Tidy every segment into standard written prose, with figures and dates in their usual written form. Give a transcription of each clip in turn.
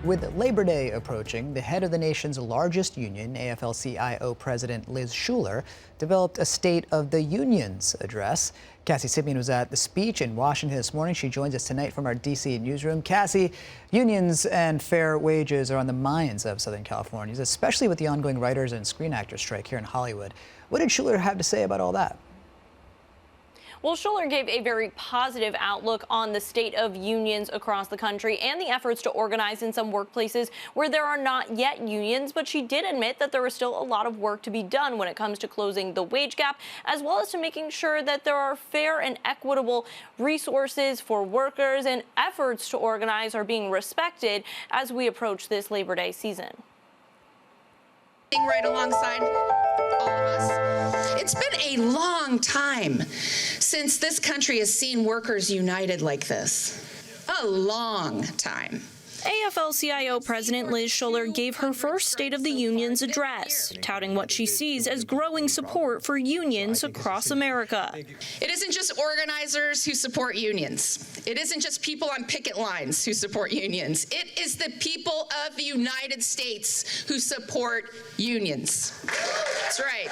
With Labor Day approaching, the head of the nation's largest union, AFL-CIO President Liz Shuler, developed a State of the Unions address. Cassie Simeon was at the speech in Washington this morning. She joins us tonight from our D.C. newsroom. Cassie, unions and fair wages are on the minds of Southern Californians, especially with the ongoing writers and screen actors strike here in Hollywood. What did Shuler have to say about all that? Well, Shuler gave a very positive outlook on the state of unions across the country and the efforts to organize in some workplaces where there are not yet unions, but she did admit that there is still a lot of work to be done when it comes to closing the wage gap, as well as to making sure that there are fair and equitable resources for workers, and efforts to organize are being respected as we approach this Labor Day season. Right alongside all of us. It's been a long time since this country has seen workers united like this. A long time. AFL-CIO President Liz Shuler gave her first State of the Union's address, touting what she sees as growing support for unions across America. It isn't just organizers who support unions. It isn't just people on picket lines who support unions. It is the people of the United States who support unions. That's right.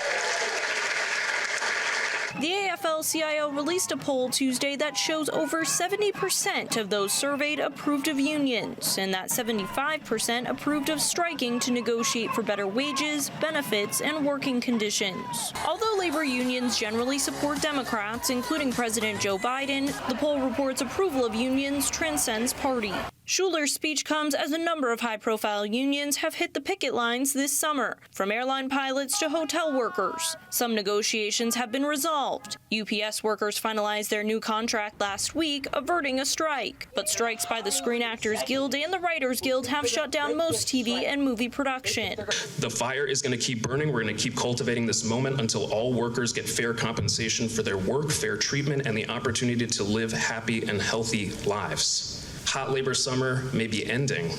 The AFL-CIO released a poll Tuesday that shows over 70% of those surveyed approved of unions, and that 75% approved of striking to negotiate for better wages, benefits, and working conditions. Although labor unions generally support Democrats, including President Joe Biden, the poll reports approval of unions transcends party. Shuler's speech comes as a number of high-profile unions have hit the picket lines this summer, from airline pilots to hotel workers. Some negotiations have been resolved. UPS workers finalized their new contract last week, averting a strike. But strikes by the Screen Actors Guild and the Writers Guild have shut down most TV and movie production. The fire is going to keep burning. We're going to keep cultivating this moment until all workers get fair compensation for their work, fair treatment, and the opportunity to live happy and healthy lives. Hot labor summer may be ending,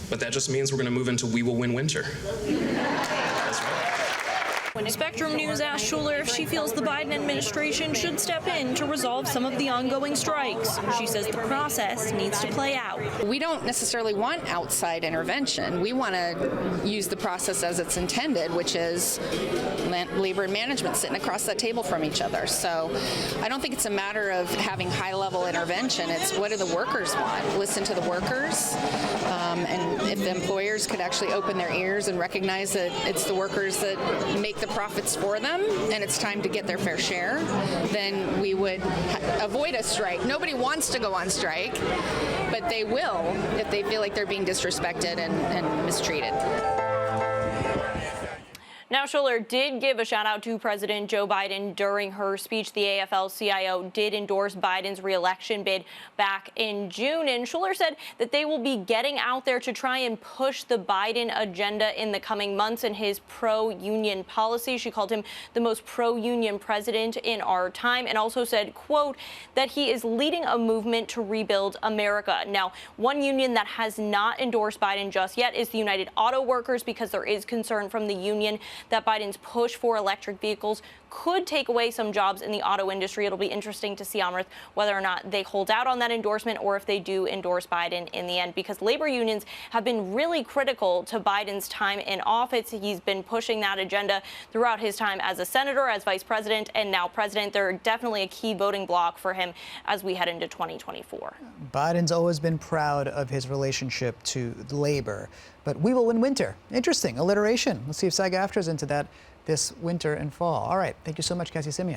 but that just means we're going to move into we will win winter. That's right. Spectrum News asked Shuler if she feels the Biden administration should step in to resolve some of the ongoing strikes. She says the process needs to play out. We don't necessarily want outside intervention. We want to use the process as it's intended, which is labor and management sitting across that table from each other. So I don't think it's a matter of having high-level intervention. It's what do the workers want? Listen to the workers. And if the employers could actually open their ears and recognize that it's the workers that make the profits for them and it's time to get their fair share, then we would avoid a strike. Nobody wants to go on strike, but they will if they feel like they're being disrespected and mistreated. Now, Shuler did give a shout out to President Joe Biden during her speech. The AFL-CIO did endorse Biden's re-election bid back in June, and Shuler said that they will be getting out there to try and push the Biden agenda in the coming months and his pro-union policy. She called him the most pro-union president in our time, and also said, quote, that he is leading a movement to rebuild America. Now, one union that has not endorsed Biden just yet is the United Auto Workers, because there is concern from the union that Biden's push for electric vehicles could take away some jobs in the auto industry. It'll be interesting to see, Amrit, whether or not they hold out on that endorsement or if they do endorse Biden in the end, because labor unions have been really critical to Biden's time in office. He's been pushing that agenda throughout his time as a senator, as vice president, and now president. They're definitely a key voting bloc for him as we head into 2024. Biden's always been proud of his relationship to labor, but we will win winter. Interesting alliteration. Let's see if SAG-AFTRA is into that this winter and fall. All right. Thank you so much, Cassie Simeon.